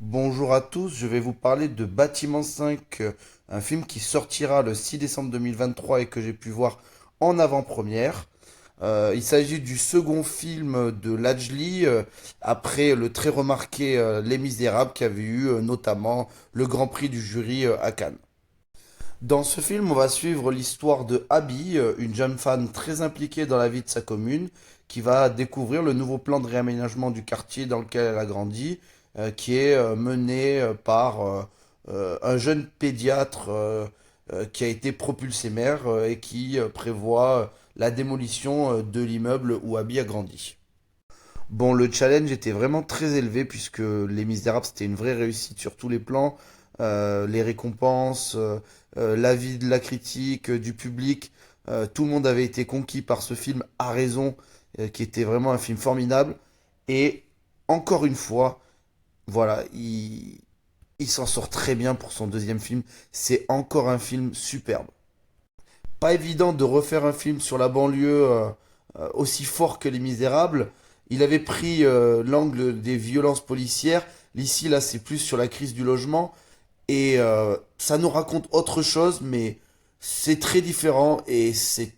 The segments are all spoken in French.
Bonjour à tous, je vais vous parler de Bâtiment 5, un film qui sortira le 6 décembre 2023 et que j'ai pu voir en avant-première. Il s'agit du second film de Lajli, après le très remarqué Les Misérables qui avait eu notamment le Grand Prix du jury à Cannes. Dans ce film, on va suivre l'histoire de Abby, une jeune femme très impliquée dans la vie de sa commune, qui va découvrir le nouveau plan de réaménagement du quartier dans lequel elle a grandi, qui est mené par un jeune pédiatre qui a été propulsé maire et qui prévoit la démolition de l'immeuble où Abby a grandi. Bon, le challenge était vraiment très élevé puisque Les Misérables, c'était une vraie réussite sur tous les plans. Les récompenses, l'avis de la critique, du public, tout le monde avait été conquis par ce film à raison, qui était vraiment un film formidable. Et encore une fois, voilà, il s'en sort très bien pour son deuxième film. C'est encore un film superbe. Pas évident de refaire un film sur la banlieue aussi fort que Les Misérables. Il avait pris l'angle des violences policières. Ici, là, c'est plus sur la crise du logement. Et ça nous raconte autre chose, mais c'est très différent. Et c'est.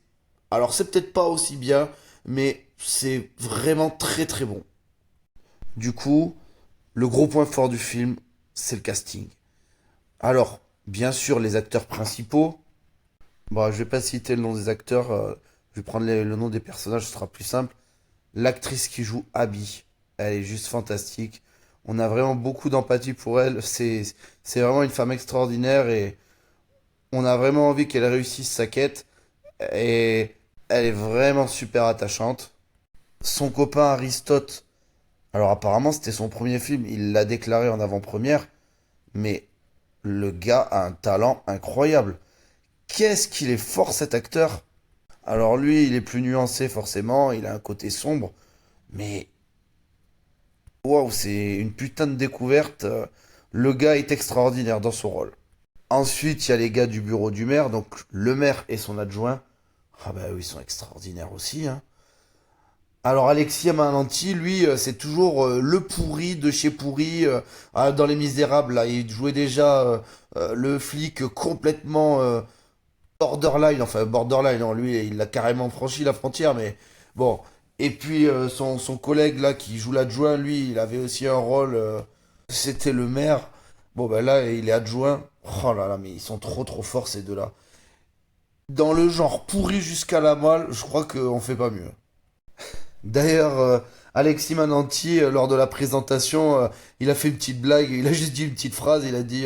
Alors, c'est peut-être pas aussi bien, mais c'est vraiment très très bon. Du coup, le gros point fort du film, c'est le casting. Alors, bien sûr, les acteurs principaux. Bon, je vais pas citer le nom des acteurs, je vais prendre le nom des personnages, ce sera plus simple. L'actrice qui joue Abby, elle est juste fantastique. On a vraiment beaucoup d'empathie pour elle. C'est vraiment une femme extraordinaire et on a vraiment envie qu'elle réussisse sa quête. Et elle est vraiment super attachante. Son copain Aristote, alors apparemment c'était son premier film, il l'a déclaré en avant-première, mais le gars a un talent incroyable. Qu'est-ce qu'il est fort cet acteur! Alors lui, il est plus nuancé forcément, il a un côté sombre, mais waouh, c'est une putain de découverte. Le gars est extraordinaire dans son rôle. Ensuite, il y a les gars du bureau du maire, donc le maire et son adjoint. Ah bah oui, ils sont extraordinaires aussi, hein. Alors Alexis Amalanti, lui, c'est toujours le pourri de chez pourri. Dans Les Misérables, là, il jouait déjà le flic complètement borderline, enfin borderline, non, lui, il a carrément franchi la frontière, mais bon. Et puis son collègue là qui joue l'adjoint, lui, il avait aussi un rôle, c'était le maire. Bon ben là, il est adjoint. Oh là là, mais ils sont trop trop forts ces deux-là. Dans le genre pourri jusqu'à la moelle, je crois qu'on fait pas mieux. D'ailleurs, Alexis Mananti, lors de la présentation, il a fait une petite blague, il a juste dit une petite phrase, il a dit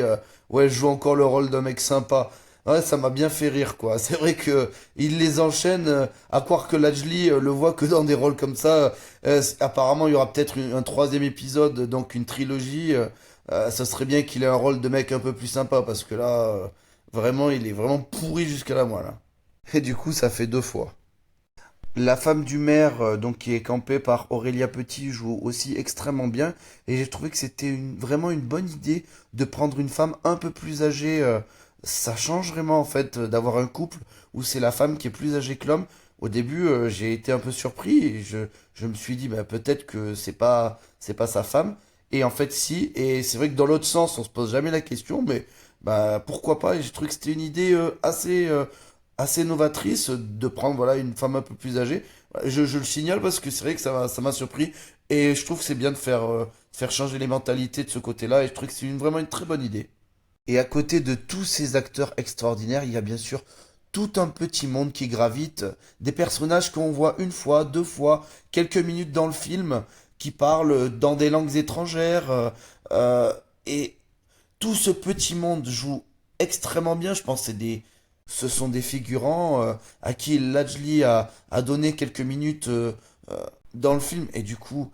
ouais, je joue encore le rôle d'un mec sympa. Ouais, ça m'a bien fait rire, quoi. C'est vrai que il les enchaîne, à croire que Lajli le voit que dans des rôles comme ça. Apparemment, il y aura peut-être un troisième épisode, donc une trilogie. Ça serait bien qu'il ait un rôle de mec un peu plus sympa, parce que là, vraiment, il est vraiment pourri jusqu'à la moelle, hein. Et du coup, ça fait deux fois. La femme du maire, donc qui est campée par Aurélia Petit, joue aussi extrêmement bien. Et j'ai trouvé que c'était vraiment une bonne idée de prendre une femme un peu plus âgée. Ça change vraiment en fait d'avoir un couple où c'est la femme qui est plus âgée que l'homme. Au début, j'ai été un peu surpris et je me suis dit bah, peut-être que c'est pas sa femme. Et en fait, si. Et c'est vrai que dans l'autre sens, on se pose jamais la question, mais bah pourquoi pas. Et j'ai trouvé que c'était une idée assez novatrice de prendre voilà une femme un peu plus âgée. Je le signale parce que c'est vrai que ça m'a surpris et je trouve que c'est bien de faire changer les mentalités de ce côté-là et je trouve que c'est vraiment une très bonne idée. Et à côté de tous ces acteurs extraordinaires, il y a bien sûr tout un petit monde qui gravite, des personnages qu'on voit une fois, deux fois, quelques minutes dans le film, qui parlent dans des langues étrangères, euh, et tout ce petit monde joue extrêmement bien. Je pense que ce sont des figurants à qui Lajli a donné quelques minutes dans le film. Et du coup,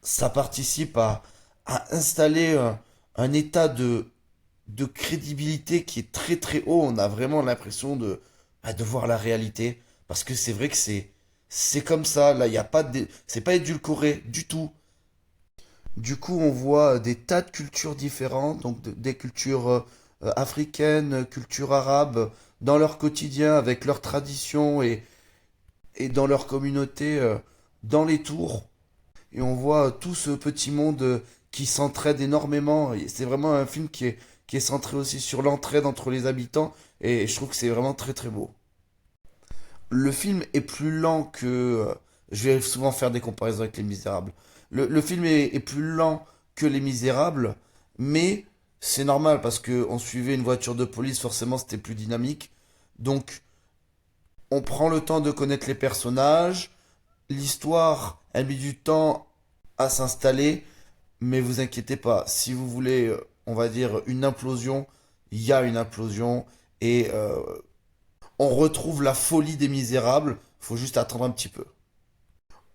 ça participe à installer un état de crédibilité qui est très très haut. On a vraiment l'impression de voir la réalité. Parce que c'est vrai que c'est comme ça. Là, il y a pas c'est pas édulcoré du tout. Du coup, on voit des tas de cultures différentes, donc des cultures africaines, cultures arabes, dans leur quotidien, avec leurs traditions et dans leur communauté, dans les tours. Et on voit tout ce petit monde qui s'entraident énormément. Et c'est vraiment un film qui est centré aussi sur l'entraide entre les habitants, et je trouve que c'est vraiment très très beau. Le film est plus lent que... je vais souvent faire des comparaisons avec Les Misérables. Le film est plus lent que Les Misérables, mais c'est normal parce que on suivait une voiture de police, forcément c'était plus dynamique. Donc on prend le temps de connaître les personnages, l'histoire a mis du temps à s'installer, mais vous inquiétez pas, si vous voulez, on va dire, une implosion, il y a une implosion, et on retrouve la folie des Misérables, faut juste attendre un petit peu.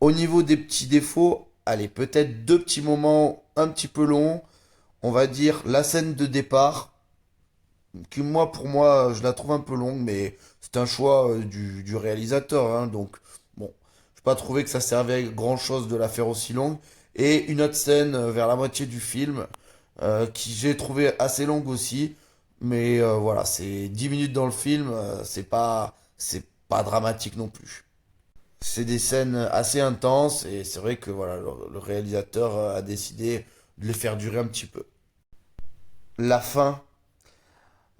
Au niveau des petits défauts, allez, peut-être deux petits moments un petit peu longs. On va dire la scène de départ, qui moi, pour moi, je la trouve un peu longue, mais c'est un choix du réalisateur, hein, donc bon, je n'ai pas trouvé que ça servait à grand-chose de la faire aussi longue. Et une autre scène vers la moitié du film, qui j'ai trouvé assez longue aussi, mais voilà, c'est 10 minutes dans le film, c'est pas dramatique non plus. C'est des scènes assez intenses et c'est vrai que voilà, le réalisateur a décidé de les faire durer un petit peu. La fin,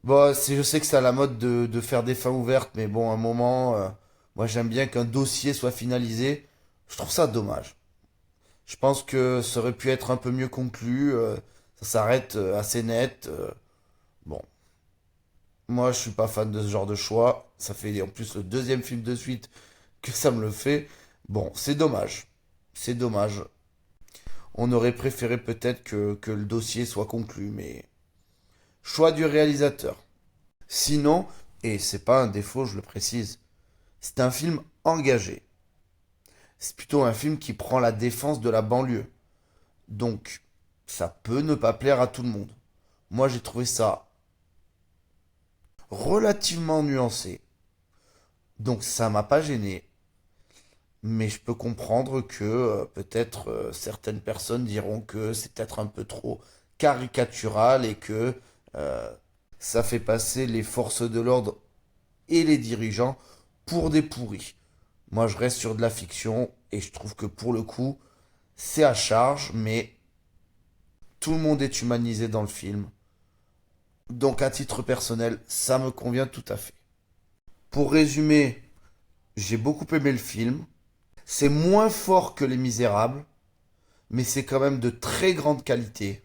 bon, je sais que c'est à la mode de faire des fins ouvertes, mais bon, à un moment, moi j'aime bien qu'un dossier soit finalisé. Je trouve ça dommage. Je pense que ça aurait pu être un peu mieux conclu. Ça s'arrête assez net. Bon, moi je suis pas fan de ce genre de choix. Ça fait en plus le deuxième film de suite que ça me le fait. Bon, c'est dommage. C'est dommage. On aurait préféré peut-être que le dossier soit conclu, mais choix du réalisateur. Sinon, et c'est pas un défaut, je le précise, c'est un film engagé. C'est plutôt un film qui prend la défense de la banlieue. Donc, ça peut ne pas plaire à tout le monde. Moi, j'ai trouvé ça relativement nuancé. Donc, ça m'a pas gêné. Mais je peux comprendre que peut-être certaines personnes diront que c'est peut-être un peu trop caricatural et que euh, ça fait passer les forces de l'ordre et les dirigeants pour des pourris. Moi, je reste sur de la fiction et je trouve que pour le coup, c'est à charge, mais tout le monde est humanisé dans le film. Donc, à titre personnel, ça me convient tout à fait. Pour résumer, j'ai beaucoup aimé le film. C'est moins fort que Les Misérables, mais c'est quand même de très grande qualité.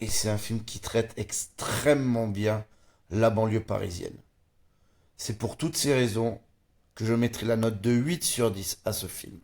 Et c'est un film qui traite extrêmement bien la banlieue parisienne. C'est pour toutes ces raisons que je mettrai la note de 8 sur 10 à ce film.